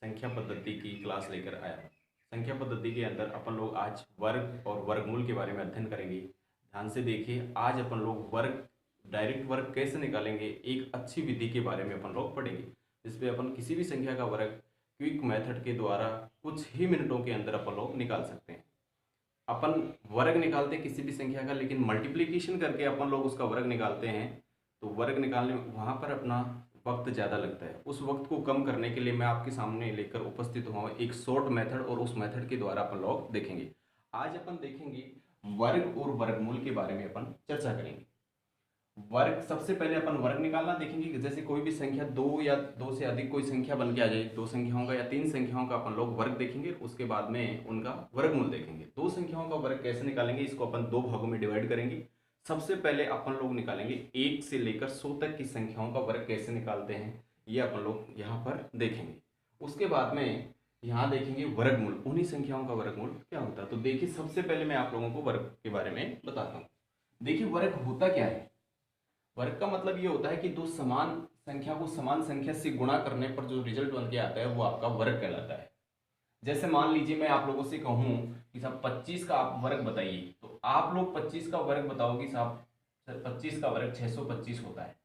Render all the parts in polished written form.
संख्या पद्धति की क्लास लेकर आया हूँ। संख्या पद्धति के अंदर अपन लोग आज वर्ग और वर्गमूल के बारे में अध्ययन करेंगे। ध्यान से देखिए, आज अपन लोग वर्ग, डायरेक्ट वर्ग कैसे निकालेंगे, एक अच्छी विधि के बारे में अपन लोग पढ़ेंगे, जिसपे अपन किसी भी संख्या का वर्ग क्विक मेथड के द्वारा कुछ ही मिनटों के अंदर अपन लोग निकाल सकते हैं। अपन वर्ग निकालते हैं किसी भी संख्या का, लेकिन मल्टीप्लिकेशन करके अपन लोग उसका वर्ग निकालते हैं, तो वर्ग निकालने में वहाँ पर अपना वक्त ज़्यादा लगता है। उस वक्त को कम करने के लिए मैं आपके सामने लेकर उपस्थित हुआ हूँ एक शॉर्ट मेथड, और उस मेथड के द्वारा अपन लोग देखेंगे। आज अपन देखेंगे वर्ग और वर्गमूल के बारे में अपन चर्चा करेंगे। वर्ग, सबसे पहले अपन वर्ग निकालना देखेंगे कि जैसे कोई भी संख्या दो या दो से अधिक कोई संख्या बन के आ जाए, दो संख्याओं का या तीन संख्याओं का अपन लोग वर्ग देखेंगे, उसके बाद में उनका वर्गमूल देखेंगे। दो संख्याओं का वर्ग कैसे निकालेंगे, इसको अपन दो भागों में डिवाइड करेंगे। सबसे पहले अपन लोग निकालेंगे 1 से लेकर 100 तक की संख्याओं का वर्ग कैसे निकालते हैं, ये अपन लोग यहाँ पर देखेंगे। उसके बाद में यहाँ देखेंगे वर्गमूल, उन्हीं संख्याओं का वर्गमूल क्या होता है। तो देखिए, सबसे पहले मैं आप लोगों को वर्ग के बारे में बताता हूँ। देखिए, वर्ग होता क्या है। वर्ग का मतलब ये होता है कि दो समान संख्या को समान संख्या से गुणा करने पर जो रिजल्ट बन के आता है वो आपका वर्ग कहलाता है। जैसे मान लीजिए मैं आप लोगों से कहूं कि साहब 25 का आप वर्ग बताइए, तो आप लोग 25 का वर्ग बताओगे साहब, 25 का वर्ग 625 होता है।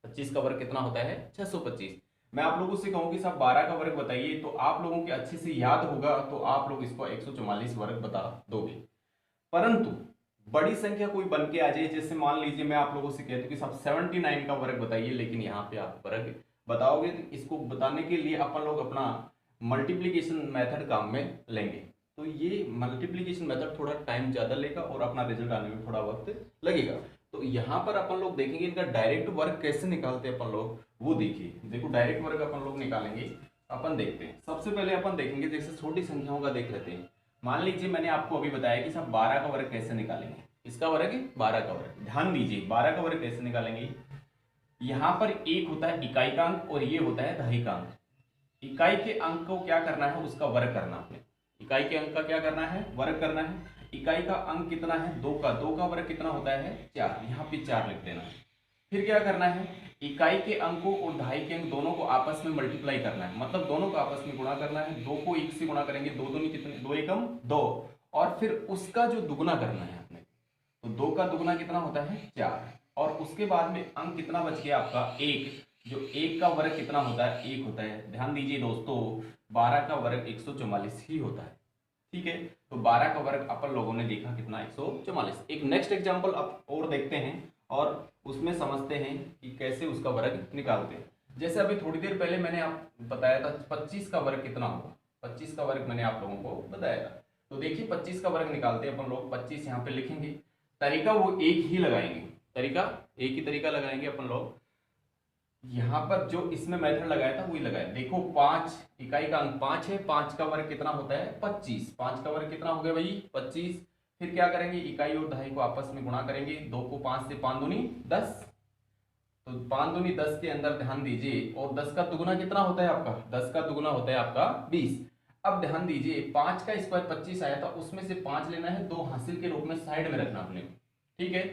25 का वर्ग कितना होता है, 625। मैं आप लोगों से कहूं कि साहब 12 का वर्ग बताइए, तो आप लोगों के अच्छे से याद होगा, तो आप लोग इसको 144 वर्ग बता दोगे। परंतु बड़ी संख्या कोई बन के आ जाए, जैसे मान लीजिए मैं आप लोगों से कहता हूँ कि साहब 79 का वर्ग बताइए, लेकिन यहाँ पे आप वर्ग बताओगे, तो इसको बताने के लिए अपन लोग अपना मल्टीप्लीकेशन मेथड काम में लेंगे। तो ये मल्टीप्लीकेशन मेथड थोड़ा टाइम ज़्यादा लेगा और अपना रिजल्ट आने में थोड़ा वक्त लगेगा। तो यहाँ पर अपन लोग देखेंगे इनका डायरेक्ट वर्ग कैसे निकालते हैं अपन लोग, वो देखिए। देखो, डायरेक्ट वर्ग अपन लोग निकालेंगे, अपन देखते हैं। सबसे पहले अपन देखेंगे, जैसे छोटी संख्याओं का देख लेते हैं। मान लीजिए मैंने आपको अभी बताया कि साहब 12 का वर्ग कैसे निकालेंगे, इसका वर्ग 12 का वर्ग। ध्यान दीजिए, 12 का वर्ग कैसे निकालेंगे। यहां पर एक होता है इकाई का अंक और ये होता है दहाई का अंक। इकाई के अंक को क्या करना है, उसका वर्ग करना आपने। इकाई के अंक का क्या करना है, वर्ग करना है। इकाई का अंक कितना है, 2 का, 2 का वर्ग कितना होता है, 4। यहाँ पे 4 लिख देना है। फिर क्या करना है, इकाई के अंकों और दहाई के अंक दोनों को आपस में मल्टीप्लाई करना है, मतलब दोनों को आपस में गुणा करना है। 2 को 1 से गुणा करेंगे, 2 दूनी कितने, 2 एकम 2, और फिर उसका जो दुगुना करना है आपने। तो 2 का दुगुना कितना होता है, 4। और उसके बाद में अंक कितना बच गया आपका, 1। जो 1 का वर्ग कितना होता है, 1 होता है। ध्यान दीजिए दोस्तों, 12 का वर्ग 144 ही होता है। ठीक है, तो 12 का वर्ग अपन लोगों ने देखा कितना, 144। एक नेक्स्ट एग्जांपल अब और देखते हैं और उसमें समझते हैं कि कैसे उसका वर्ग निकालते हैं। जैसे अभी थोड़ी देर पहले मैंने आप बताया था 25 का वर्ग कितना होगा, 25 का वर्ग मैंने आप लोगों को बताया था। तो देखिए 25 का वर्ग निकालते हैं अपन लोग। 25 यहाँ पे लिखेंगे, तरीका वो एक ही लगाएंगे, तरीका एक ही तरीका लगाएंगे अपन लोग। यहाँ पर जो इसमें मेथड लगाया था वही लगाया। देखो 5, इकाई का अंक 5 है, 5 का वर्ग कितना होता है, 25। 5 का वर्ग कितना हो गया भाई, 25। फिर क्या करेंगे, इकाई और दहाई को आपस में गुणा करेंगे। 2 को 5 से 5 दूनी 10, तो 5 दूनी 10 के अंदर ध्यान दीजिए, और 10 का दुगुना कितना होता है आपका, 10 का दुगुना होता है आपका 20। अब ध्यान दीजिए, 5 का स्क्वायर 25 आया था, उसमें से 5 लेना है, 2 हासिल के रूप में साइड में रखना आपने। ठीक है,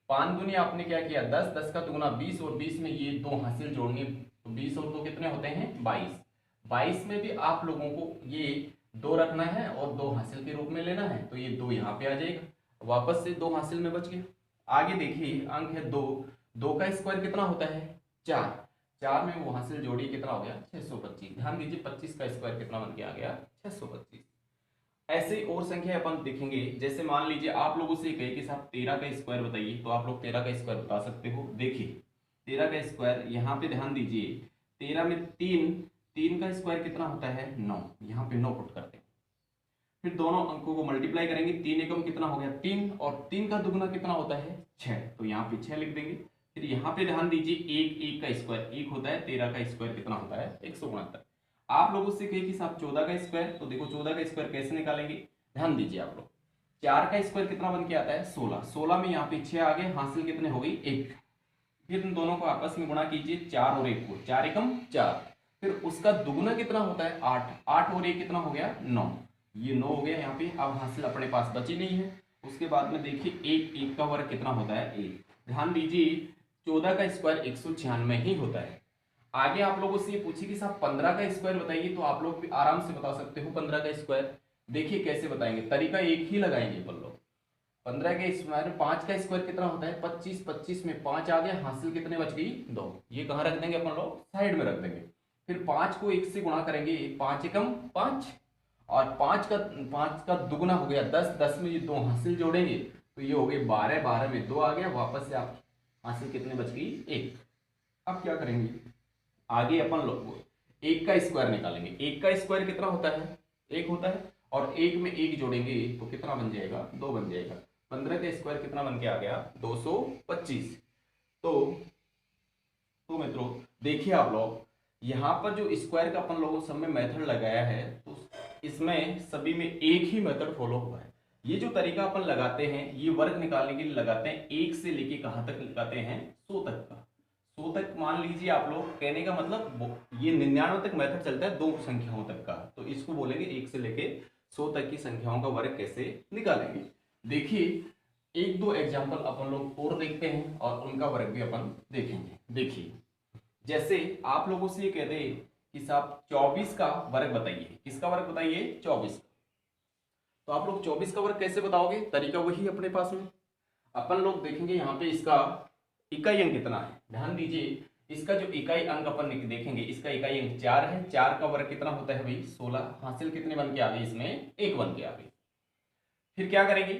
5 दूनी आपने क्या किया 10, 10 का दुगुना 20, और 20 में ये 2 हासिल जोड़नी, तो 20 और 2 कितने होते हैं, 22। 22 में भी आप लोगों को ये 2 रखना है और 2 हासिल के रूप में लेना है, तो ये 2 यहाँ पे आ जाएगा, वापस से 2 हासिल में बच गया। आगे देखिए, अंक है 2, 2 का स्क्वायर कितना होता है, 4। 4 में वो हासिल जोड़िए, कितना हो गया, 625। ध्यान दीजिए 25 का स्क्वायर कितना बन के आ गया, 625। ऐसे ही और संख्या अपन देखेंगे। जैसे मान लीजिए आप लोगों से कहे कि साहब 13 का स्क्वायर बताइए, तो आप लोग 13 का स्क्वायर बता सकते हो। देखिए 13 का स्क्वायर, यहाँ पे ध्यान दीजिए, 13 में 3 का स्क्वायर कितना होता है, 9। यहाँ पे 9 पुट करते हैं। फिर दोनों अंकों को मल्टीप्लाई करेंगे, 3 एकम कितना हो गया, 3, और 3 का दुगुना कितना होता है, 6, तो यहाँ पे 6 लिख देंगे। फिर यहाँ पे ध्यान दीजिए, 1 का स्क्वायर 1 होता है, 13 का स्क्वायर कितना होता है, 169। आप लोगों से कहे कि साहब 14 का स्क्वायर, तो देखो 14 का स्क्वायर कैसे निकालेंगे। ध्यान दीजिए आप लोग, 4 का स्क्वायर कितना बन के आता है, 16। 16 में यहाँ पे 6 आ गए, हासिल कितने हो गई, 1। फिर इन दोनों को आपस में गुणा कीजिए, 4 और 1 को, 4 एकम 4। फिर उसका दुगुना कितना होता है, 8। 8 और 1 कितना हो गया, 9। ये 9 हो गया यहाँ पे। अब हासिल अपने पास बची नहीं है। उसके बाद में देखिए 1 का वर्ग कितना होता है, 1। ध्यान दीजिए 14 का स्क्वायर 196 ही होता है। आगे आप लोगों से ये पूछे कि साहब 15 का स्क्वायर बताइए, तो आप लोग भी आराम से बता सकते हो 15 का स्क्वायर। देखिए कैसे बताएंगे, तरीका एक ही लगाएंगे अपन लोग। 15 के स्क्वायर में 5 का स्क्वायर कितना होता है 25, 25 में 5 आ गया, हासिल कितने बच गई 2। ये कहाँ रख देंगे अपन लोग, साइड में रख देंगे। फिर 5 को 1 से गुणा करेंगे, 5 एकम 5, और 5 का दुगुना हो गया 10, 10 में ये 2 हासिल जोड़ेंगे तो ये हो गए 12, 12 में 2 आ गया, वापस से आप हासिल कितने बच गई 1। अब क्या करेंगे, आगे अपन लोग 1 का स्क्वायर निकालेंगे। 1 का स्क्वायर कितना होता है 1 होता है, और 1 में 1 जोड़ेंगे तो कितना बन जाएगा 2 बन जाएगा। 15 का स्क्वायर कितना बन के आ गया 225। तो मित्रों देखिए आप लोग, यहाँ पर जो स्क्वायर का अपन लोगों सब में मेथड लगाया है, तो इसमें सभी में एक ही मेथड फॉलो हुआ है। ये जो तरीका अपन लगाते हैं ये वर्ग निकालने के लिए लगाते हैं, 1 से लेके कहाँ तक लगाते हैं 100 तक का। 100 तक मान लीजिए आप लोग, कहने का मतलब ये 99 तक मेथड चलता है 2 संख्याओं तक का, तो इसको बोलेंगे 1 से लेके 100 तक की संख्याओं का वर्ग कैसे निकालेंगे। देखिए एक दो एग्जाम्पल अपन लोग और देखते हैं और उनका वर्ग भी अपन देखेंगे। देखिए जैसे आप लोगों से ये कह दे कि साहब 24 का वर्ग बताइए, किसका वर्ग बताइए 24 का, तो आप लोग 24 का वर्ग कैसे बताओगे, तरीका वही अपने पास में। अपन लोग देखेंगे यहाँ पे इसका इकाई अंक कितना है, ध्यान दीजिए इसका जो इकाई अंक अपन देखेंगे, इसका इकाई अंक 4 है, 4 का वर्ग कितना होता है भाई 16, हासिल कितने बन के आ गए इसमें 1 बन के आ गए। फिर क्या करेंगे,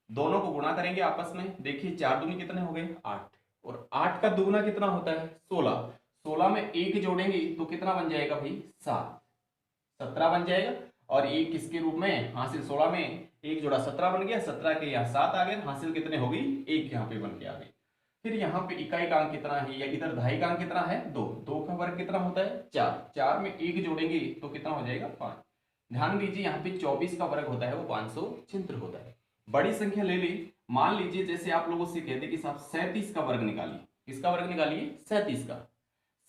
दोनों को गुणा करेंगे आपस में, देखिए 4 दूनी कितने हो गए 8, और 8 का दुगुना कितना होता है 16, 16 में 1 जोड़ेंगे तो कितना बन जाएगा भाई 7, 17 बन जाएगा। और 1 किसके रूप में, हासिल 16 में 1 जोड़ा 17 बन गया, 17 के यहाँ 7 आ गए, हासिल कितने हो गई 1 यहाँ पे बन के आ गई। फिर यहाँ पे इकाई का अंक कितना है, या इधर दहाई का अंक कितना है 2, 2 का वर्ग कितना होता है 4, 4 में 1 जोड़ेंगे तो कितना हो जाएगा 5। ध्यान दीजिए यहाँ पे 24 का वर्ग होता है वो 576 होता है। बड़ी संख्या ले ली, मान लीजिए जैसे आप लोगों से कहते कि साहब 37 का वर्ग निकालिए, किसका वर्ग निकालिए 37 का।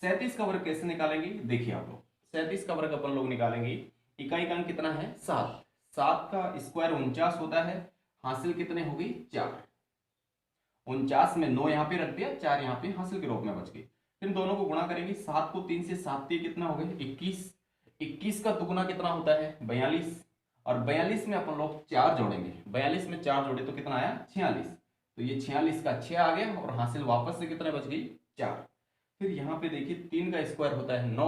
37 का वर्ग कैसे निकालेंगे, देखिए आप लोग 37 का वर्ग अपन लोग निकालेंगे, इकाई का अंक कितना है 7, 7 का स्क्वायर 49 होता है, हासिल कितने हो गई 4, 49 में 9 यहाँ पे रख दिया, 4 यहाँ पे हासिल के रूप में बच गई। फिर दोनों को गुणा करेंगे, 7 को 3 से 7 कितना हो गए 21, 21 का दुगुना कितना होता है 42, और 42 में अपन लोग 4 जोड़ेंगे, 42 में 4 जोड़े तो कितना आया 46, तो ये 46 का 6 आ गया, और हासिल वापस से कितने बच गई 4। फिर यहाँ पे देखिए 3 का स्क्वायर होता है 9,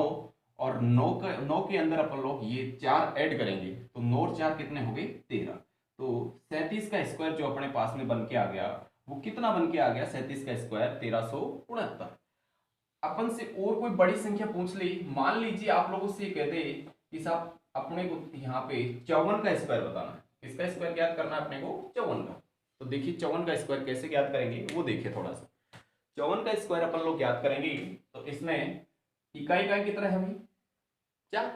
और 9 के अंदर अपन लोग ये 4 ऐड करेंगे तो 9 और 4 कितने हो गए 13, तो 37 का स्क्वायर जो अपने पास में बन के आ गया वो कितना बन के आ गया 37 का स्क्वायर 1369। अपन से और कोई बड़ी संख्या पूछ ली, मान लीजिए आप लोगों से कह दे कि साहब अपने को यहाँ पे 54 का स्क्वायर बताना है, इसका स्क्वायर ज्ञात करना है अपने को 54 का। तो देखिए 54 का स्क्वायर कैसे ज्ञात करेंगे वो देखिए थोड़ा सा। 54 का स्क्वायर अपन लोग ज्ञात करेंगे तो इसमें इकाई का कितना है भाई 4,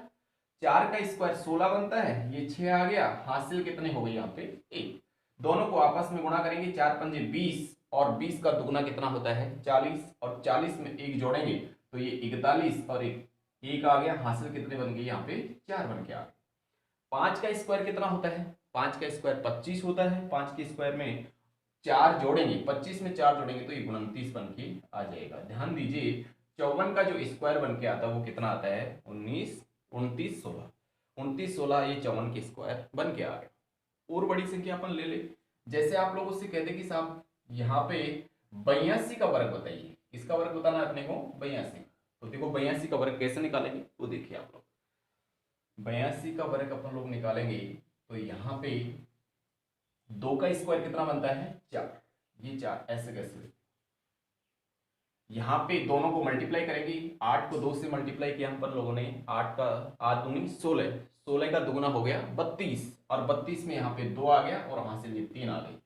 4 का स्क्वायर 16 बनता है, ये 6 आ गया, हासिल कितने हो गए यहाँ पे 1। दोनों को आपस में गुणा करेंगे, 4 पंजे 20, और 20 का दुगुना कितना होता है 40, और 40 में 1 जोड़ेंगे तो ये 41, और एक आ गया, हासिल कितने बन गए यहाँ पे 4 बन के आ गए। 5 का स्क्वायर कितना होता है, 5 का स्क्वायर 25 होता है, 5 के स्क्वायर में 4 जोड़ेंगे, 25 में 4 जोड़ेंगे तो ये 29 बन के आ जाएगा। ध्यान दीजिए 54 का जो स्क्वायर बन के आता है वो कितना आता है 19, 29 16, 29 16, ये 54 के स्क्वायर बन के आ गया। और बड़ी संख्या अपन ले ले, जैसे आप लोगों से कहते कि साहब यहाँ पे 82 का वर्ग बताइए, किसका वर्ग बताना है अपने को 82, तो देखो 82 का वर्ग कैसे निकालेंगे तो देखिए आप लोग 82 का वर्ग अपन लोग निकालेंगे तो यहाँ पे 2 का स्क्वायर कितना बनता है 4, ये 4 ऐसे कैसे, यहाँ पे दोनों को मल्टीप्लाई करेंगे, 8 को 2 से मल्टीप्लाई किया हम पर लोगों ने, 8 का 8 दूनी 16, 16 का दुगुना हो गया 32, और 32 में यहाँ पे 2 आ गया, और वहां से ये 3 आ गई।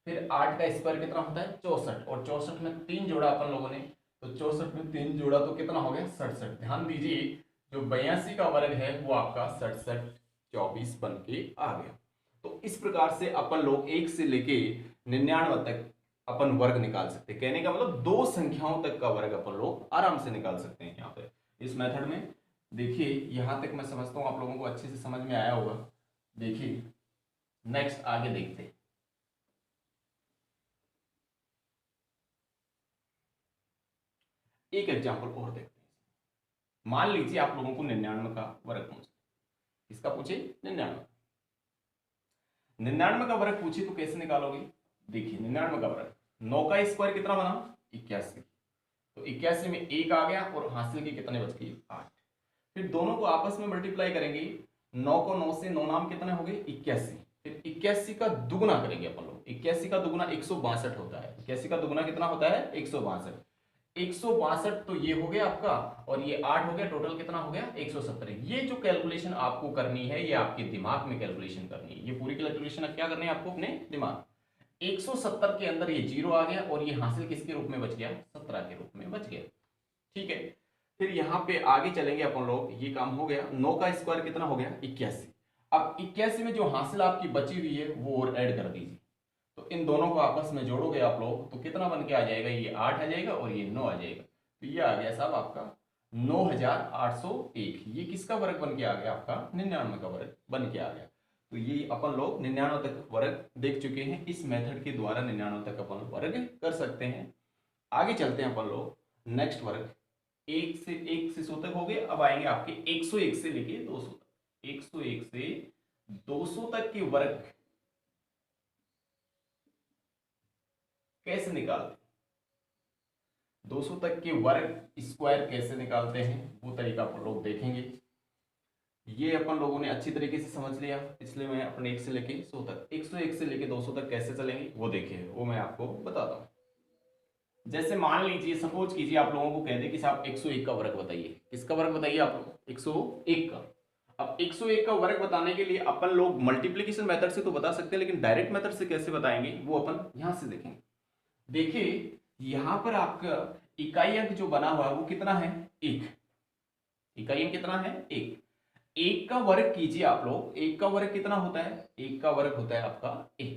फिर 8 का स्क्वायर कितना होता है 64, और 64 में 3 जोड़ा अपन लोगों ने, तो 64 में 3 जोड़ा तो कितना हो गया 67। ध्यान दीजिए जो 82 का वर्ग है वो आपका 67 24 बन के आ गया। तो इस प्रकार से अपन लोग 1 से लेके 99 तक अपन वर्ग निकाल सकते हैं, कहने का मतलब 2 संख्याओं तक का वर्ग अपन लोग आराम से निकाल सकते हैं यहाँ पे इस मेथड में। देखिए यहां तक मैं समझता हूं आप लोगों को अच्छे से समझ में आया होगा। देखिए नेक्स्ट आगे देखते हैं। एक एग्जांपल और देखते हैं। मान लीजिए आप लोगों को 99 का वर्गमूल, किसका पूछे, 99, 99 का वर्ग पूछे तो कैसे निकालोगे। देखिए 99 का वर्ग, 9 का स्क्वायर कितना बना, 81, तो 81 में 1 आ गया और हासिल के कितने बच गए, 8। फिर दोनों को आपस में मल्टीप्लाई करेंगे, 9 को 9 से 9 नाम कितने हो गए, 81, फिर 81 का दुगुना करेंगे अपन लोग, 81 का दुगुना 162 होता है, 81 का दुगुना कितना होता है, 162, 162 तो ये हो गया आपका, और ये 8 हो गया, टोटल कितना हो गया, 170। ये जो कैलकुलेशन आपको करनी है ये आपके दिमाग में कैलकुलेशन करनी है, ये पूरी कैलकुलेशन क्या करनी है आपको अपने दिमाग। 170 के अंदर ये 0 आ गया और ये हासिल किसके रूप में बच गया, 17 के रूप में बच गया। ठीक है, फिर यहाँ पे आगे चलेंगे अपन लोग, ये काम हो गया, 9 का स्क्वायर कितना हो गया, 81। अब 81 में जो हासिल आपकी बची हुई है वो और ऐड कर दीजिए, तो इन दोनों को आपस में जोड़ोगे आप लोग तो कितना बन के आ जाएगा, ये 8 आ जाएगा और ये 9 आ जाएगा, तो ये आ गया साहब आपका 9801। ये किसका वर्ग बन के आ गया, आपका 99 का वर्ग बन के आ गया। तो ये अपन लोग 99 तक वर्ग देख चुके हैं, इस मेथड के द्वारा 99 तक अपन वर्ग कर सकते हैं। आगे चलते हैं अपन लोग, नेक्स्ट वर्ग 1 से 100 तक हो गए। अब आएंगे आपके 101 से लेके 200 तक, 101 से 200 तक के वर्ग कैसे निकालते हैं, 200 तक के वर्ग स्क्वायर कैसे निकालते हैं वो तरीका अपन लोग देखेंगे। ये अपन लोगों ने अच्छी तरीके से समझ लिया, इसलिए मैं अपने 1 से लेके 100 तक, 101 से लेके 200 तक कैसे चलेंगे वो देखिए, वो मैं आपको बताता हूँ। जैसे मान लीजिए, सपोज कीजिए आप लोगों को कह दे कि साहब 101 का वर्ग बताइए, किसका वर्ग बताइए आप लोग, 101 का। अब 101 का वर्ग बताने के लिए अपन लोग मल्टीप्लीकेशन मेथड से तो बता सकते हैं, लेकिन डायरेक्ट मेथड से कैसे बताएंगे वो अपन यहां से देखेंगे। देखिए यहां पर आपका इकाई अंक जो बना हुआ है वो कितना है, 1, इकाई अंक कितना है, 1। 1 का वर्ग कीजिए आप लोग, 1 का वर्ग कितना होता है, 1 का वर्ग होता है आपका 1,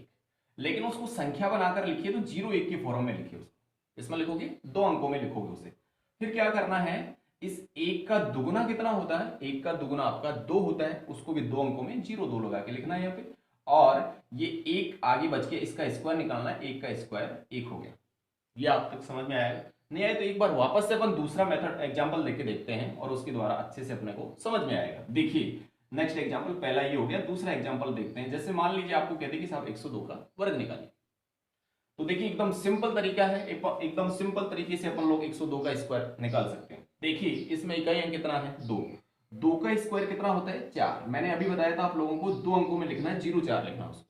लेकिन उसको संख्या बनाकर लिखिए तो 0 1 के फॉर्म में लिखिए, उसको इसमें लिखोगे 2 अंकों में लिखोगे उसे। फिर क्या करना है, इस 1 का दुगुना कितना होता है, 1 का दुगुना आपका 2 होता है, उसको भी 2 अंकों में 0 2 लगा के लिखना है यहाँ पे, और ये 1 आगे बच के इसका स्क्वायर निकालना है, 1 का स्क्वायर 1 हो गया। ये आप तक समझ में आएगा, नहीं आए तो एक बार वापस से अपन दूसरा मेथड एग्जांपल लेके देखते हैं और उसके द्वारा अच्छे से अपने को समझ में आएगा। देखिए नेक्स्ट एग्जांपल, पहला ये हो गया, दूसरा एग्जांपल देखते हैं। जैसे मान लीजिए आपको कहते हैं कि साहब 102 का वर्ग निकालिए, तो देखिए एकदम सिंपल तरीका है, एकदम सिंपल तरीके से अपन लोग 102 का स्क्वायर निकाल सकते हैं। देखिए इसमें इकाई अंक कितना है, 2, 2 का स्क्वायर कितना होता है, 4। मैंने अभी बताया था आप लोगों को 2 अंकों में लिखना है, 0 4 लिखना उसको।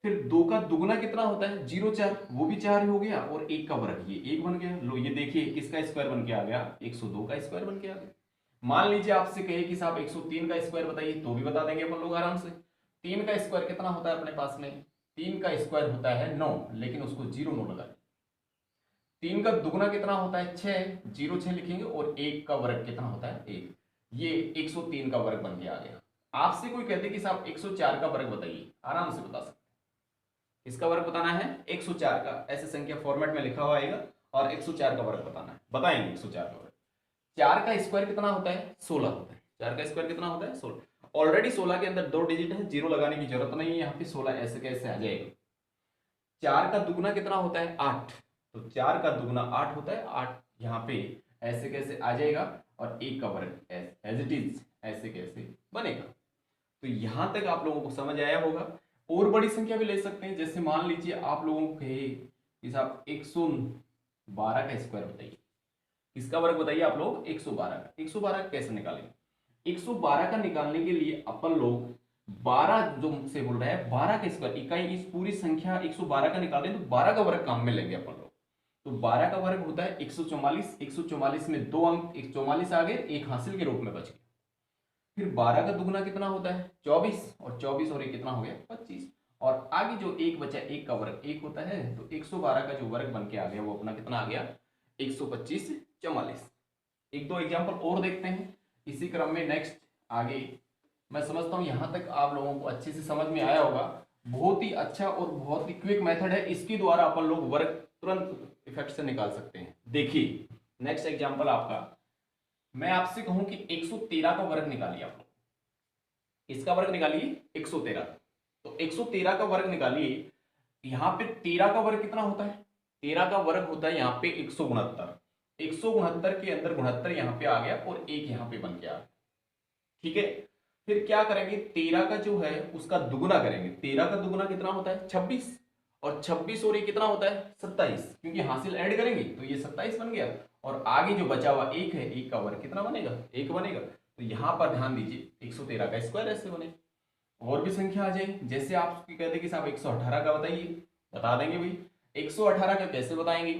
फिर 2 का दुगुना कितना होता है, 0 4, वो भी 4 हो गया, और 1 का वर्ग ये 1 बन गया। लो ये देखिए किसका स्क्वायर बन के आ गया, 102 का स्क्वायर बन के आ गया। मान लीजिए आपसे कहे कि साहब 103 का स्क्वायर बताइए, तो भी बता देंगे अपन लोग आराम से। 3 का स्क्वायर कितना होता है अपने पास में, 3 का स्क्वायर होता है 9, लेकिन उसको 0 9 लगा। 3 का दुगुना कितना होता है 6, 0 6 लिखेंगे, और 1 का वर्ग कितना होता है 1, ये 103 का वर्ग बन के आ गया। आपसे कोई कहते कि साहब 104 का वर्ग बताइए, आराम से बता सकते, इसका वर्ग बताना है 104 का, ऐसे संख्या फॉर्मेट में लिखा हुआ आएगा, और 104 का वर्ग बताना है, बताएंगे 104 का वर्ग। 4 का स्क्वायर कितना होता है, 16 होता है, 4 का स्क्वायर कितना होता है 16। ऑलरेडी 16 के अंदर 2 डिजिट है, 0 लगाने की जरूरत नहीं है, यहाँ पे 16 ऐसे कैसे आ जाएगा। 4 का दुगुना कितना होता है 8, तो 4 का दुगुना 8 होता है, 8 यहाँ पे ऐसे कैसे आ जाएगा, और 1 का वर्ग एज इट इज ऐसे कैसे बनेगा। तो यहां तक आप लोगों को समझ आया होगा। और बड़ी संख्या भी ले सकते हैं, जैसे मान लीजिए आप लोगों को कहे कि साहब 112 का स्क्वायर बताइए, किसका वर्ग बताइए आप लोग, 112 का। 112 कैसे निकालेंगे, 112 का निकालने के लिए अपन लोग 12 जो से बोल रहा है 12 का स्क्वायर, इकाई इस पूरी संख्या 112 का निकालें तो 12 का वर्ग काम में लेंगे अपन लोग। तो 12 का वर्ग होता है 144, 144 में 2 अंक 144 आ गए, एक हासिल के रूप में बच गए। फिर 12 का दुगुना कितना होता है 24, और 24 और 1 कितना हो गया 25, और आगे जो 1 बचा 1 का वर्ग 1 होता है, तो 112 का जो वर्ग बन के आ गया वो अपना कितना आ गया 125 44। एक दो एग्जांपल और देखते हैं इसी क्रम में। नेक्स्ट आगे मैं समझता हूं यहां तक आप लोगों को अच्छे से समझ में आया होगा। बहुत ही अच्छा और बहुत ही क्विक मेथड है, इसके द्वारा अपन लोग वर्ग तुरंत इफेक्ट से निकाल सकते हैं। देखिए नेक्स्ट एग्जांपल आपका, मैं आपसे कहूं कि 113 का वर्ग निकालिए आप लोग, इसका वर्ग निकालिए 113, तो 113 का वर्ग निकालिए। यहां पे 13 का वर्ग कितना होता है, 13 का वर्ग होता है यहाँ पे 169, 169 के अंदर 69 यहाँ पे आ गया और एक यहाँ पे बन के आ गया। ठीक है, फिर क्या करेंगे, 13 का जो है उसका दुगुना करेंगे। 13 का दुगुना कितना होता है 26, और 26 और ये कितना होता है 27, क्योंकि हासिल ऐड करेंगे तो ये 27 बन गया। और आगे जो बचा हुआ एक है, एक का वर्ग कितना बनेगा, एक बनेगा। तो यहाँ पर ध्यान दीजिए 113 का स्क्वायर ऐसे बनेगा। और भी संख्या आ जाए, जैसे आप कहते कि साहब 118 का बताइए, बता देंगे भाई। 118 का कैसे बताएंगे,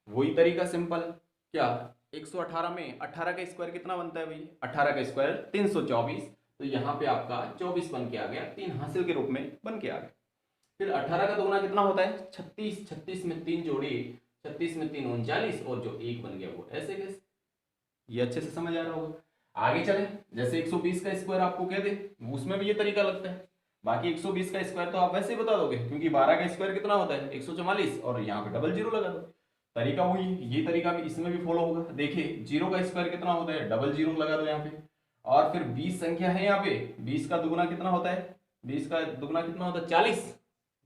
वही तरीका सिंपल, क्या 118 में 18 का स्क्वायर कितना बनता है भाई, 18 का स्क्वायर 324, तो यहाँ पे आपका 24 बन के आ गया, 3 हासिल के रूप में बन के आ गया। फिर 18 का दोगुना कितना होता है 36, 36 में 3 जोड़े, 36 में 3 39, और जो एक बन गया वो ऐसे कैसे, ये अच्छे से समझ आ रहा होगा। आगे चले, जैसे 120 का स्क्वायर आपको कह दे, उसमें भी ये तरीका लगता है। बाकी 120 का स्क्वायर तो आप वैसे ही बता दोगे, क्योंकि 12 का स्क्वायर कितना होता है 144, और यहाँ पे डबल जीरो लगा दो, तरीका वही। ये तरीका भी इसमें भी फॉलो होगा। देखिए 0 का स्क्वायर कितना होता है, डबल जीरो लगा दो यहाँ पे। और फिर 20 संख्या है यहाँ पे, 20 का दुगुना कितना होता है, 20 का दुगुना कितना होता है 40,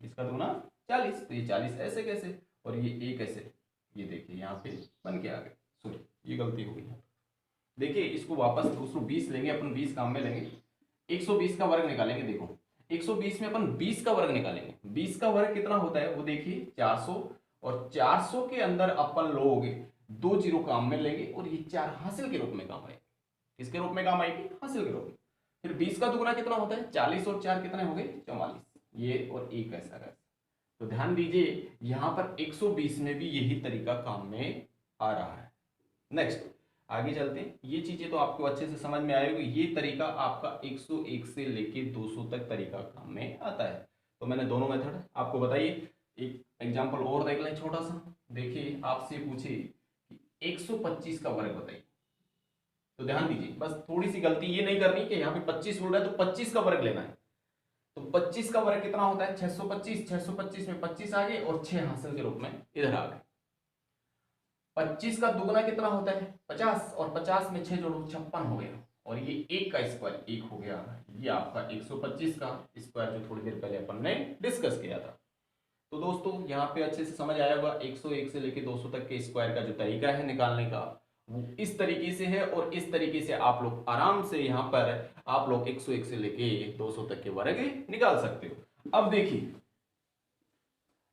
20 का दुगुना 40, तो ये 40 ऐसे कैसे, और ये एक ऐसे, ये देखिए यहाँ पे बन के आ गए। सॉरी, ये गलती हो गई यहाँ। देखिए इसको वापस 220 लेंगे अपन, 20 काम में लेंगे, 120 का वर्ग निकालेंगे। देखो 120 में अपन 20 का वर्ग निकालेंगे, 20 का वर्ग कितना होता है वो देखिए 400, और 400 के अंदर अपन लोग 2 जीरो काम में लेंगे, और ये 4 हासिल के रूप में काम आएगी। किसके रूप में काम आएगी, हासिल के रूप में। फिर 20 का दुगुना कितना होता है 40, और 4 कितने हो गए 44, ये और एक ऐसा है। तो ध्यान दीजिए यहाँ पर 120 में भी यही तरीका काम में आ रहा है। नेक्स्ट आगे चलते हैं, ये चीजें तो आपको अच्छे से समझ में आएगी। ये तरीका आपका 101 से लेके 200 तक तरीका काम में आता है। तो मैंने दोनों मेथड आपको बताइए। एक एग्जांपल और देख लें छोटा सा। देखिए आपसे पूछे 125 का वर्ग बताइए, तो ध्यान दीजिए बस थोड़ी सी गलती ये नहीं करनी कि यहाँ पे 25 बोल रहा है तो 25 का वर्ग लेना है। तो 25 का वर्ग कितना होता है 625, 625 में 25 आ गए और 6 हासिल के रूप में इधर आ गए। 25 का दुगुना कितना होता है 50, और 50 में 6 जोड़ो 56 हो गया, और ये एक का स्क्वायर एक हो गया। ये आपका 125 का स्क्वायर जो थोड़ी देर पहले अपन ने डिस्कस किया था। तो दोस्तों यहाँ पे अच्छे से समझ आया होगा 101 से लेके 200 तक के स्क्वायर का जो तरीका है निकालने का वो इस तरीके से है, और इस तरीके से आप लोग आराम से यहाँ पर आप लोग 101 से लेके 200 तक के वर्ग निकाल सकते हो। अब देखिए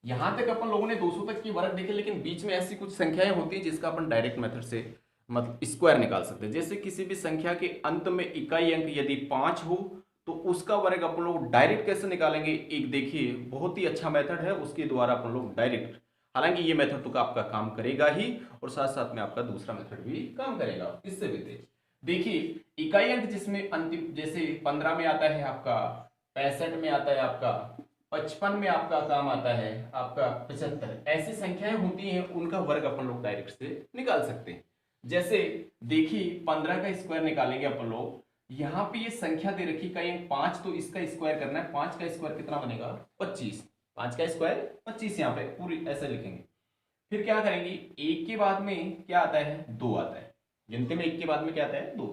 यहां तक अपन लोगों ने 200 तक की वर्ग देखे, लेकिन बीच में ऐसी कुछ संख्याएं होती है जिसका अपन डायरेक्ट मेथड से मतलब स्क्वायर निकाल सकते हैं। जैसे किसी भी संख्या के अंत में इकाई अंक यदि 5 हो तो उसका वर्ग अपन लोग डायरेक्ट कैसे निकालेंगे, एक देखिए बहुत ही अच्छा मेथड है, उसके द्वारा अपन लोग डायरेक्ट, हालांकि ये मेथड तो आपका काम करेगा ही और साथ साथ में आपका दूसरा मेथड भी काम करेगा इससे भी तेज। देखिए इकाई अंक जिसमें अंतिम जैसे 15 में आता है आपका, 65 में आता है आपका, 55 में आपका काम आता है आपका 75, ऐसी संख्याएं होती हैं उनका वर्ग अपन लोग डायरेक्ट से निकाल सकते हैं। जैसे देखिए 15 का स्क्वायर निकालेंगे अपन लोग, यहाँ पे ये संख्या दे रखी का 5, तो इसका स्क्वायर करना है। 5 का स्क्वायर कितना बनेगा 25, 5 का स्क्वायर 25 यहाँ पे पूरी ऐसे लिखेंगे। फिर क्या करेंगे, एक के बाद में क्या आता है 2 आता है, गिनती में एक के बाद में क्या आता है 2,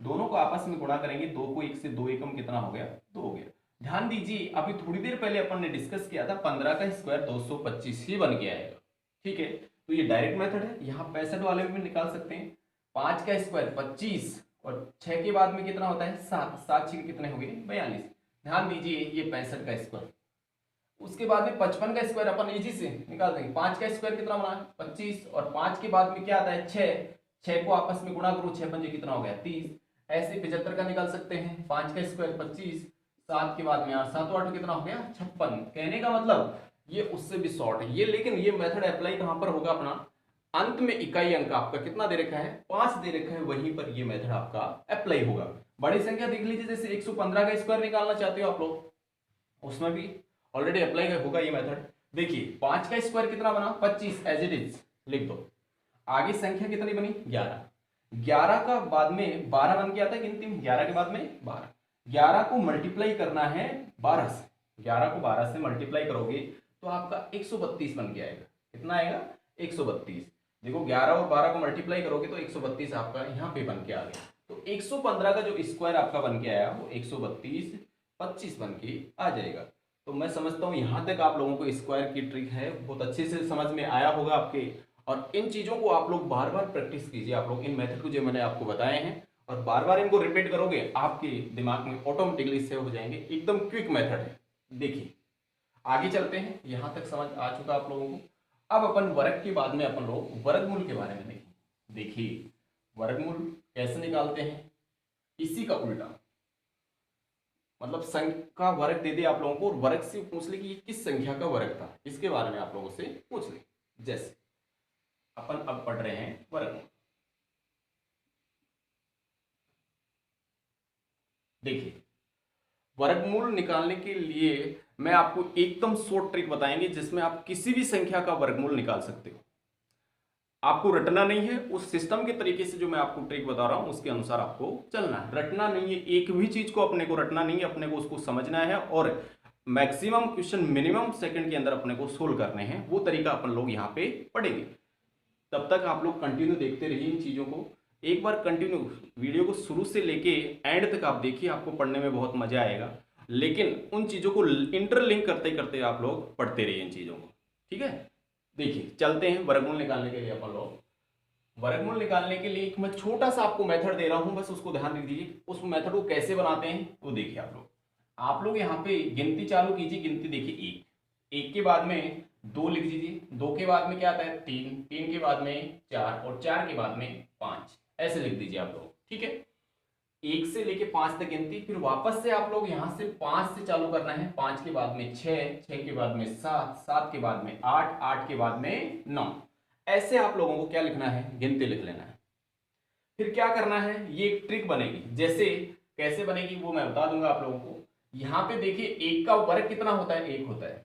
दोनों को आपस में गुणा करेंगे, 2 को 1 से 2 एकम कितना हो गया 2 हो गया। ध्यान दीजिए अभी थोड़ी देर पहले अपन ने डिस्कस किया था 15 का स्क्वायर 225 ही बन के आएगा। ठीक है, तो ये डायरेक्ट मेथड है, यहाँ 65 वाले में भी निकाल सकते हैं। 5 का स्क्वायर 25 और 6 के बाद में कितना होता है 7, 7 6 कितने हो गए 42। ध्यान दीजिए ये 65 का स्क्वायर, उसके बाद में 55 का स्क्वायर अपन इजी से निकाल देंगे। 5 का स्क्वायर कितना बना 25, और 5 के बाद में क्या आता है 6, 6 को आपस में गुणा करो, 6 पंजे कितना हो गया 30, ऐसे 75 का निकाल सकते हैं। 5 का स्क्वायर 25, 7 के बाद में 8, 7 8 कितना हो गया 56। कहने का मतलब ये उससे भी शॉर्ट है ये, लेकिन ये मेथड अप्लाई कहां पर होगा अपना, अंत में इकाई अंक आपका कितना दे रखा है 5 दे रखा है, वहीं पर ये मेथड आपका अप्लाई होगा। बड़ी संख्या देख लीजिए, जैसे 115 का स्क्वायर निकालना चाहते हो आप लोग, उसमें भी ऑलरेडी अप्लाई होगा ये मेथड। देखिए 5 का स्क्वायर कितना बना 25, एज इट इज लिख दो। आगे संख्या कितनी बनी 11, 11 का बाद में 12 बन के आता है गिनती में, 11 के बाद में 12, 11 को मल्टीप्लाई करना है 12 से, 11 को 12 से मल्टीप्लाई करोगे तो आपका 132 बन के आएगा। कितना आएगा 132। देखो 11 और 12 को मल्टीप्लाई करोगे तो 132 आपका यहाँ पे बन के आ गया। तो 115 का जो स्क्वायर आपका बन के आया वो 132 25 बन के आ जाएगा। तो मैं समझता हूँ यहाँ तक आप लोगों को स्क्वायर की ट्रिक है बहुत अच्छे से समझ में आया होगा आपके, और इन चीज़ों को आप लोग बार बार प्रैक्टिस कीजिए। आप लोग इन मेथड को जो मैंने आपको बताए हैं और बार बार इनको रिपीट करोगे, आपके दिमाग में ऑटोमेटिकली सेव हो जाएंगे। एकदम क्विक मेथड है। देखिए आगे चलते हैं, यहां तक समझ आ चुका आप लोगों को। अब अपन वर्ग के बाद में अपन लोग वर्गमूल के बारे में देखें। देखिए वर्गमूल कैसे निकालते हैं, इसी का उल्टा, मतलब संख्या का वर्ग दे दे आप लोगों को और वर्ग से पूछ ले कि ये किस संख्या का वर्ग था, इसके बारे में आप लोगों से पूछ ले। जैसे अपन अब पढ़ रहे हैं वर्गमूल। देखिए वर्गमूल निकालने के लिए मैं आपको एकदम शॉर्ट ट्रिक बताएंगे जिसमें आप किसी भी संख्या का वर्गमूल निकाल सकते हो। आपको रटना नहीं है, उस सिस्टम के तरीके से जो मैं आपको ट्रिक बता रहा हूं उसके अनुसार आपको चलना है। रटना नहीं है, एक भी चीज को अपने को रटना नहीं है, अपने को उसको समझना है और मैक्सिमम क्वेश्चन मिनिमम सेकंड के अंदर अपने को सोल्व करने हैं। वो तरीका अपन लोग यहाँ पे पढ़ेंगे। तब तक आप लोग कंटिन्यू देखते रहिए इन चीजों को। एक बार कंटिन्यू वीडियो को शुरू से लेके एंड तक आप देखिए, आपको पढ़ने में बहुत मजा आएगा। लेकिन उन चीजों को इंटरलिंक करते करते आप लोग पढ़ते रहिए इन चीजों को, ठीक है। देखिए चलते हैं वर्गमूल निकालने के लिए। अपन लोग वर्गमूल निकालने के लिए एक मैं छोटा सा आपको मेथड दे रहा हूं, बस उसको ध्यान रख दीजिए। उस मेथड को कैसे बनाते हैं वो देखिए। आप लोग यहाँ पे गिनती चालू कीजिए। गिनती देखिए एक, एक के बाद में दो लिख दीजिए, दो के बाद में क्या आता है तीन, तीन के बाद में चार और चार के बाद में पांच, ऐसे लिख दीजिए आप लोग, ठीक है। एक से लेके पांच तक गिनती, फिर वापस से आप लोग यहां से पांच से चालू करना है। पांच के बाद में छह, छह के बाद में सात, सात के बाद में आठ, आठ के बाद में नौ। ऐसे आप लोगों को क्या लिखना है, गिनती लिख लेना है। फिर क्या करना है, ये एक ट्रिक बनेगी। जैसे कैसे बनेगी वो मैं बता दूंगा आप लोगों को। यहां पे देखिए एक का वर्ग कितना होता है, एक होता है।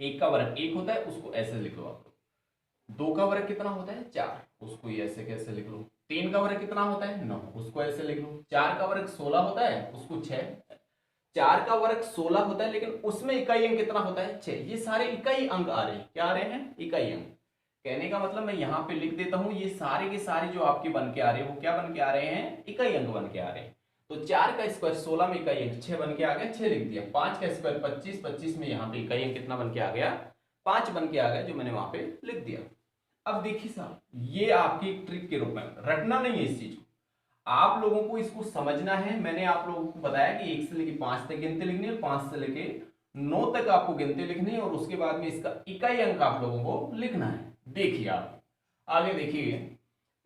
एक का वर्ग एक होता है, उसको ऐसे लिख लो आप लोग। दो का वर्ग कितना होता है, चार, उसको ये ऐसे कैसे लिख लो। तीन का वर्ग कितना होता है, नौ, उसको ऐसे लिख लो। चार का वर्ग 16 होता है, उसको छह। चार का वर्ग 16 होता है लेकिन उसमें इकाई अंक कितना होता है, छह। ये सारे इकाई अंक आ रहे हैं, क्या आ रहे हैं, इकाई अंक। कहने का मतलब मैं यहाँ पे लिख देता हूं, ये सारे के सारे जो आपके बन के आ रहे हैं वो क्या बन के आ रहे हैं, इकाई अंक बन के आ रहे हैं। तो चार का स्क्वायर 16 में इकाई अंक छह बन के आ गया, छह लिख दिया। पांच का स्क्वायर 25, 25 में यहाँ पे इकाई अंक कितना बन के आ गया, पांच बन के आ गया, जो मैंने वहां पे लिख दिया। अब देखिए साहब, ये आपकी एक ट्रिक के रूप में, रटना नहीं है इस चीज को, आप लोगों को इसको समझना है। मैंने आप लोगों को बताया कि एक से लेके पांच तक गिनती लिखनी है, पांच से लेके नौ तक आपको गिनती लिखनी है और उसके बाद में इसका इकाई अंक आप लोगों को लिखना है। देखिए आप आगे देखिए,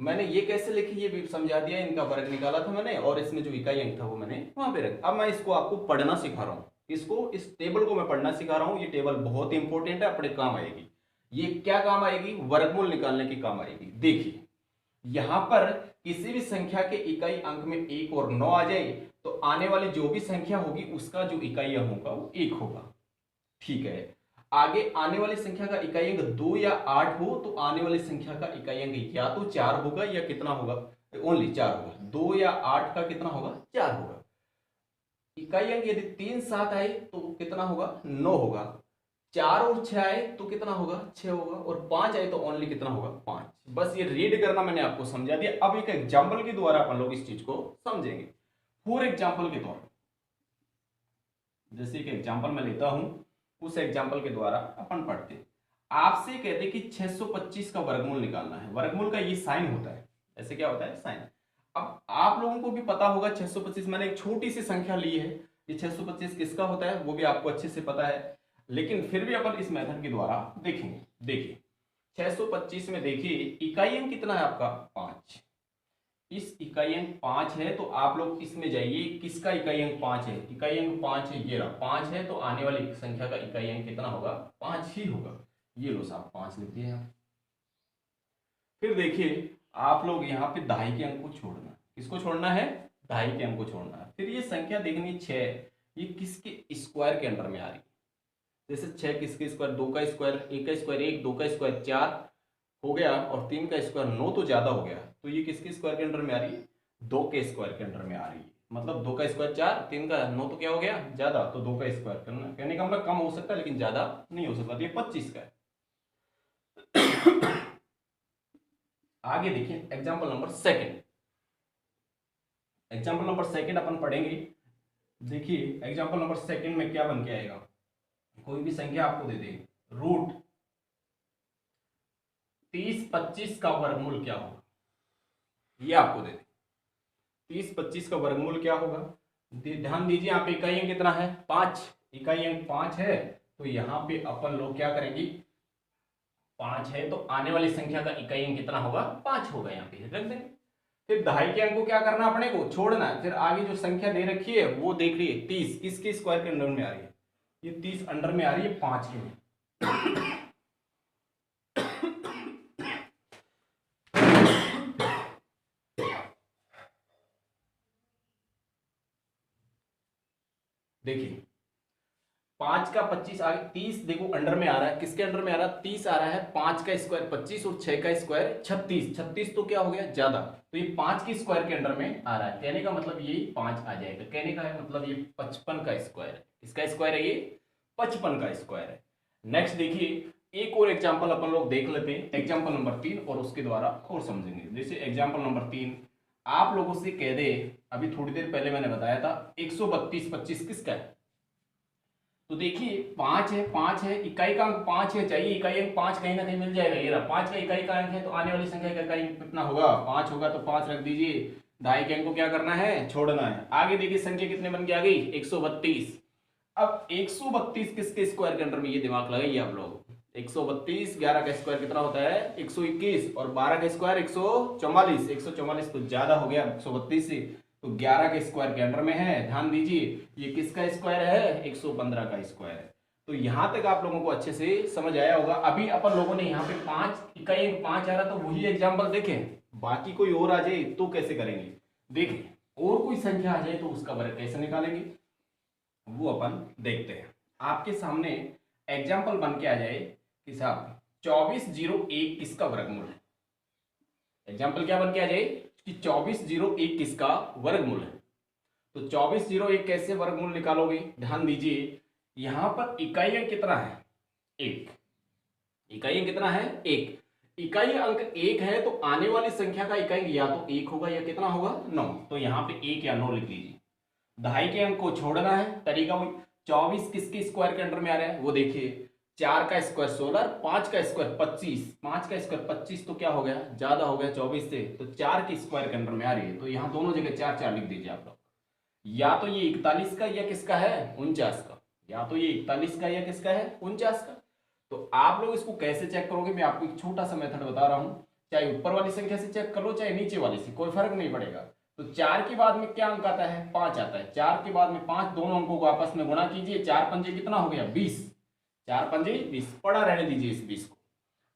मैंने ये कैसे लिखी ये भी समझा दिया। इनका वर्ग निकाला था मैंने और इसमें जो इकाई अंक था वो मैंने वहां पे रखा। अब मैं इसको आपको पढ़ना सिखा रहा हूं, इसको, इस टेबल को मैं पढ़ना सिखा रहा हूं। ये टेबल बहुत इंपॉर्टेंट है, अपने काम आएगी। ये क्या काम आएगी, वर्गमूल निकालने की काम आएगी। देखिए यहां पर किसी भी संख्या के इकाई अंक में एक और नौ आ जाए तो आने वाली जो भी संख्या होगी उसका जो इकाई अंक होगा वो एक होगा, ठीक है। आगे आने वाली संख्या का इकाई अंक दो या आठ हो तो आने वाली संख्या का इकाई अंक या तो चार होगा या कितना होगा, ओनली चार होगा। दो या आठ का कितना होगा, चार होगा। इकाई अंक यदि तीन सात आए तो कितना होगा, नौ होगा। चार और छह आए तो कितना होगा, छह होगा। और पांच आए तो ओनली कितना होगा, पांच। बस ये रीड करना मैंने आपको समझा दिया। अब एक एग्जाम्पल के द्वारा अपन लोग इस चीज को समझेंगे। फॉर एग्जाम्पल के द्वारा, जैसे एक एग्जाम्पल मैं लेता हूं, उस एग्जाम्पल के द्वारा अपन पढ़ते हैं। आपसे कहते कि 625 का वर्गमूल निकालना है। वर्गमूल का ये साइन होता है, ऐसे क्या होता है, साइन। अब आप लोगों को भी पता होगा 625, मैंने एक छोटी सी संख्या ली है, ये 625 किसका होता है वो भी आपको अच्छे से पता है, लेकिन फिर भी अपन इस मेथड के द्वारा देखेंगे। देखिए 625 में देखिए इकाई अंक कितना है आपका, पांच। इस इकाई अंक पांच है तो आप लोग इसमें जाइए, किसका इकाई अंक पांच है, इकाई अंक पांच है, ये रहा पांच है तो आने वाली संख्या का इकाई अंक कितना होगा, पांच ही होगा। ये लो साहब पांच लिख दिए। फिर देखिए आप लोग यहाँ पे दहाई के अंक को छोड़ना, किसको छोड़ना है, दहाई के अंक को छोड़ना है। फिर ये संख्या देखनी छह, ये किसके स्क्वायर के अंडर में आ रही है। जैसे छह किसके स्क्वायर, दो का स्क्वायर, एक का स्क्वायर एक, दो का स्क्वायर चार हो गया और तीन का स्क्वायर नौ, तो ज्यादा हो गया। तो ये किसके स्क्वायर के अंडर में आ रही है, दो के स्क्वायर के अंडर में आ रही है। मतलब दो का स्क्वायर चार, तीन का नौ, तो क्या हो गया, ज्यादा। तो दो का स्क्वायर करना, कहने का मतलब कम हो सकता है लेकिन ज्यादा नहीं हो सकता। तो ये 25 का है। आगे देखिए example number second. Example number second अपन पढ़ेंगे। देखिए एग्जाम्पल नंबर सेकेंड में क्या बन के आएगा, कोई भी संख्या आपको दे दे, रूट 30-25 का वर्गमूल क्या होगा, ये आपको दे दे। 30-25 का वर्गमूल क्या होगा, ध्यान दीजिए यहाँ पे इकाई अंक कितना है 5, इकाई अंक 5 है, तो यहाँ पे अपन लोग क्या करेंगे, 5 है तो आने वाली संख्या का इकाई अंक कितना होगा 5 होगा, यहाँ पे रख देंगे। फिर दहाई के अंक को क्या करना, अपने को छोड़ना है। फिर आगे जो संख्या दे रखी है वो देख लीजिए 30 किसके स्क्वायर के अंडर में आ रही है, ये 30 अंडर में आ रही है 5 के में। देखिए 5 का 25 आगे 30 देखो अंडर में आ रहा है, किसके अंडर में आ रहा है 30 आ रहा है, 5 का स्क्वायर 25 और 6 का स्क्वायर 36, 36 तो क्या हो गया ज्यादा, तो ये 5 के स्क्वायर के अंडर में आ रहा है, कहने का मतलब ये 5 आ जाएगा, कहने का है मतलब ये 55 का स्क्वायर है, इसका स्क्वायर है ये 55 का स्क्वायर है। नेक्स्ट देखिए एक और एग्जाम्पल अपन लोग देख लेते हैं, एग्जाम्पल नंबर 3, और उसके द्वारा और समझेंगे। जैसे एग्जाम्पल नंबर 3 आप लोगों से कह दे, अभी थोड़ी देर पहले मैंने बताया था 132 25 किसका है, तो देखिए 5 है इकाई का अंक 5 है, चाहिए इकाई अंक 5 कहीं ना कहीं मिल जाएगा, ये रहा 5 का इकाई का अंक है, तो आने वाली संख्या का इकाई अंक कितना होगा 5 होगा, तो 5 रख दीजिए, दहाई के अंक को क्या करना है छोड़ना है। आगे देखिए संख्या कितने बन के आ गई 132। अब 132 किसके स्क्वायर के अंडर में, ये दिमाग लगाइए आप लोग, 132 11 का स्क्वायर कितना होता है 121 और 12 का स्क्वायर 144, 144 तो ज्यादा हो गया 132 से, तो 11 के स्क्वायर के अंडर में है। ध्यान दीजिए ये किसका स्क्वायर है 115 का स्क्वायर है। तो यहां तक आप लोगों को अच्छे से समझ आया होगा। अभी अपन लोगों ने यहाँ पे 5 इकाई अंक 5 आ रहा, तो वही एग्जाम्पल देखें, बाकी कोई और आ जाए तो कैसे करेंगे, देखें और कोई संख्या आ जाए तो उसका वर्ग कैसे निकालेंगे वो अपन देखते हैं। आपके सामने एग्जाम्पल बन के आ जाए कि साहब 2401 किसका वर्गमूल है, एग्जाम्पल क्या बन के आ जाए कि 2401 किसका वर्गमूल है। तो 2401 कैसे वर्गमूल निकालोगे, ध्यान दीजिए यहां पर इकाई अंक कितना है 1, इकाई अंक कितना है 1, इकाई अंक 1 है तो आने वाली संख्या का इकाई अंक या तो 1 होगा या कितना होगा 9, तो यहाँ पे 1 या 9 लिख लीजिए। दहाई के अंक को छोड़ना है, तरीका वही 24 किसके स्क्वायर के अंडर में आ रहा है वो देखिए, 4 का स्क्वायर 16, 5 का स्क्वायर 25, 5 का स्क्वायर 25 तो क्या हो गया ज्यादा हो गया 24 से, तो 4 के स्क्वायर के अंडर में आ रही है, तो यहाँ दोनों जगह 4 4 लिख दीजिए आप लोग। या तो ये 41 का या किसका है 49 का, या तो ये 41 का या किसका है 49 का। तो आप लोग इसको कैसे चेक करोगे, मैं आपको एक छोटा सा मेथड बता रहा हूं, चाहे ऊपर वाली संख्या से चेक कर लो चाहे नीचे वाली से, कोई फर्क नहीं पड़ेगा। तो 4 के बाद में क्या अंक आता है 5 आता है, 4 के बाद में 5, दोनों अंकों को आपस में गुणा कीजिए, 4 पंजे कितना हो गया 20, 4 पंजे 20, पड़ा रहने दीजिए इस 20 को।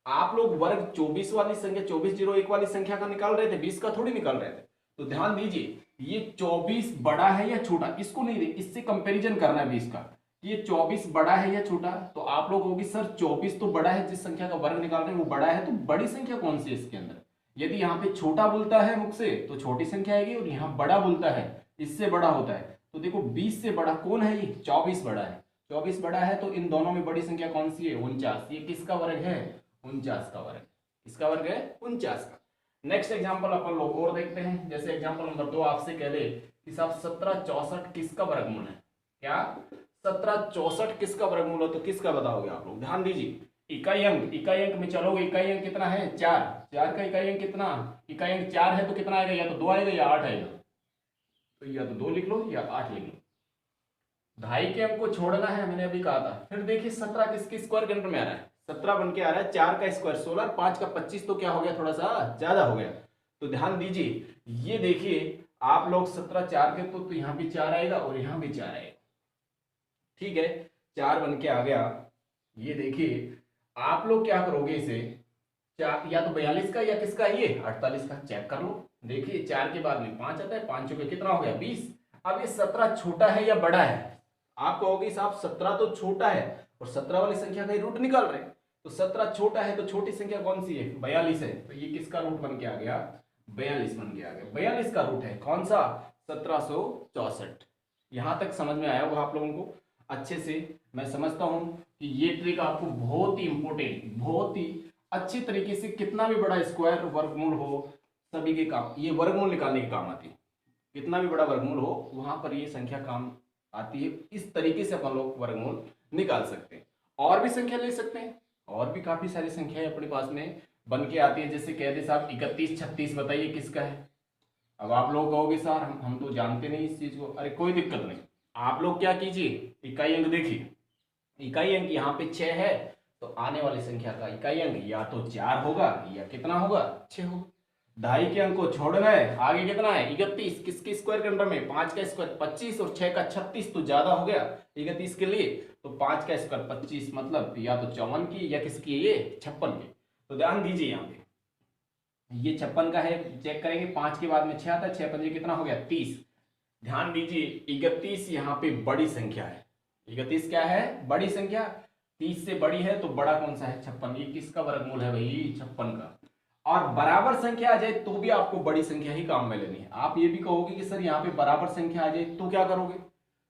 आप लोग वर्ग 24 वाली संख्या 2401 वाली संख्या का निकाल रहे थे, 20 का थोड़ी निकाल रहे थे। तो ध्यान दीजिए ये 24 बड़ा है या छोटा, इसको नहीं, इससे कंपैरिजन करना है 20 का, ये 24 बड़ा है या छोटा। तो आप लोग होगी सर 24 तो बड़ा है, जिस संख्या का वर्ग निकाल रहे हैं वो बड़ा है, तो बड़ी संख्या कौन सी है इसके अंदर, यदि यहाँ पे छोटा बोलता है मुख से तो छोटी संख्या आएगी, और यहाँ बड़ा बोलता है इससे बड़ा होता है, तो देखो 20 से बड़ा कौन है, ये 24 बड़ा है, 24 बड़ा है, तो इन दोनों में बड़ी संख्या कौन सी है 49, ये किसका वर्ग है 49 का वर्ग, किसका वर्ग है 49 का। नेक्स्ट एग्जांपल अपन लोग और देखते हैं, जैसे एग्जांपल नंबर 2 आपसे कह दे कि साहब 1764 किसका वर्गमूल है, क्या 1764 किसका वर्गमूल है, तो किसका बताओगे आप लोग, ध्यान दीजिए इकाई अंक में चलोगे, इकाई अंक कितना है 4, 4 का इकाई अंक कितना, इकाई अंक 4 है तो कितना आएगा, या तो 2 आएगा या 8 आएगा, तो या तो 2 लिख लो या 8 लिख लो। दहाई के अंक को छोड़ना है मैंने अभी कहा था। फिर देखिए 17 किसके स्क्वायर के अंडर में आ रहा है, 17 बन के आ रहा है, 4 का स्क्वायर 16, 5 का 25 तो क्या हो गया थोड़ा सा ज्यादा हो गया। तो ध्यान दीजिए ये देखिए आप लोग 17 4 के तो यहाँ भी 4 आएगा और यहाँ भी 4 आएगा, ठीक है 4 बन के आ गया। ये देखिए आप लोग क्या करोगे इसे, या तो 42 का या किसका, ये 48 का, चेक कर लो। देखिए 4 के बाद में 5 आता है, 5 के कितना हो गया 20। अब ये 17 छोटा है या बड़ा है, आप कहोगे साहब 17 तो छोटा है और 17 वाली संख्या का रूट निकाल रहे हैं, तो 17 छोटा है तो छोटी संख्या कौन सी है 42 है, तो ये किसका रूट बन के आ गया 42 बन के आ गया, 42 का रूट है कौन सा 1764। यहां तक समझ में आया होगा आप लोगों को अच्छे से। मैं समझता हूं कि ये ट्रिक आपको बहुत ही इंपॉर्टेंट, बहुत ही अच्छे तरीके से, कितना भी बड़ा स्क्वायर वर्गमूल हो सभी के काम, ये वर्गमूल निकालने के काम आती है, कितना भी बड़ा वर्गमूल हो वहां पर ये संख्या काम आती है। इस तरीके से अपन लोग वर्गमूल निकाल सकते हैं, और भी संख्या ले सकते हैं, और भी काफी सारी संख्याएं अपने पास में बन के आती है। जैसे कहते साहब 31 36, बताइए किसका है। अब आप लोग कहोगे सर हम तो जानते नहीं इस चीज को। अरे कोई दिक्कत नहीं, आप लोग क्या कीजिए, इकाई अंक देखिए। इकाई अंक यहाँ पे 6 है, तो आने वाली संख्या का इकाई अंक या तो 4 होगा या कितना होगा, 6 होगा। ढाई के अंक को छोड़ना है, आगे कितना है 31, किसके स्क्वायर के अंडर में, 5 का स्क्वायर 25 और 6 का 36, तो ज्यादा हो गया 31 के लिए। तो 5 का स्क्वायर 25, मतलब या तो 54 की या किसकी, ये 56 की। तो ध्यान दीजिए यहाँ पे, ये 56 का है, चेक करेंगे 5 के बाद में 6 आता है, 6 पंजे कितना हो गया 30। ध्यान दीजिए 31 यहाँ पे बड़ी संख्या है। 31 क्या है, बड़ी संख्या। 30 से बड़ी है तो बड़ा कौन सा है, 56। ये किसका वर्गमूल है भाई, 56 का। और बराबर संख्या आ जाए तो भी आपको बड़ी संख्या ही काम में लेनी है। आप ये भी कहोगे कि सर यहाँ पे बराबर संख्या आ जाए तो क्या करोगे।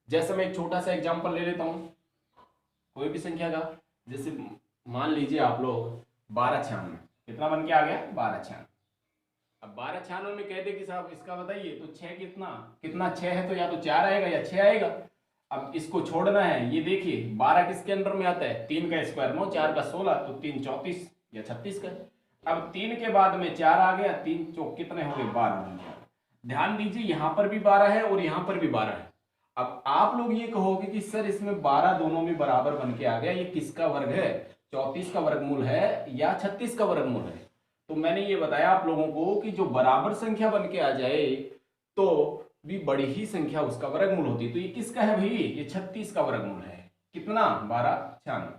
जैसे मैं एक छोटा सा एग्जांपल ले लेता हूं, कोई भी संख्या का। जैसे मान लीजिए आप लोग 1296, कितना बन के आ गया 1296। अब 1296 में कहते कि साहब इसका बताइए, तो 6 कितना कितना 6 है, तो या तो 4 आएगा या 6 आएगा। अब इसको छोड़ना है, ये देखिए 12 किसके अंडर में आता है, 3 का स्क्वायर 9, 4 का 16, तो 3 34 या 36 का। अब 3 के बाद में 4 आ गया, 3 चौक कितने हो गए 12। ध्यान दीजिए यहां पर भी 12 है और यहां पर भी 12 है। अब आप लोग ये कहोगे कि सर इसमें 12 दोनों में बराबर बन के आ गया, ये किसका वर्ग है, 34 का वर्गमूल है या 36 का वर्गमूल है। तो मैंने ये बताया आप लोगों को कि जो बराबर संख्या बन के आ जाए तो भी बड़ी ही संख्या उसका वर्गमूल होती है। तो ये किसका है भाई, ये 36 का वर्गमूल है, कितना 1296।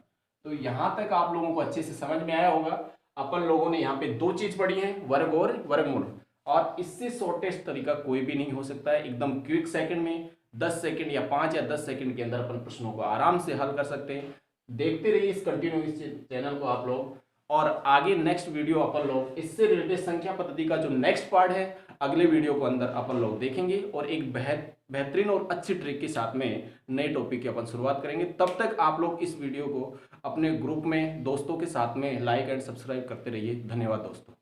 तो यहां तक आप लोगों को अच्छे से समझ में आया होगा। अपन लोगों ने यहाँ पे दो चीज पढ़ी है, वर्ग और वर्गमूल। और इससे शॉर्टेस्ट तरीका कोई भी नहीं हो सकता है। एकदम क्विक सेकंड में 10 सेकंड या 5 या 10 सेकंड के अंदर अपन प्रश्नों को आराम से हल कर सकते हैं। देखते रहिए इस कंटिन्यू इस चैनल को आप लोग। और आगे नेक्स्ट वीडियो अपन लोग इससे रिलेटेड संख्या पद्धति का जो नेक्स्ट पार्ट है अगले वीडियो को अंदर अपन लोग देखेंगे और एक बेहतरीन और अच्छी ट्रिक के साथ में नए टॉपिक की अपन शुरुआत करेंगे। तब तक आप लोग इस वीडियो को अपने ग्रुप में दोस्तों के साथ में लाइक एंड सब्सक्राइब करते रहिए। धन्यवाद दोस्तों।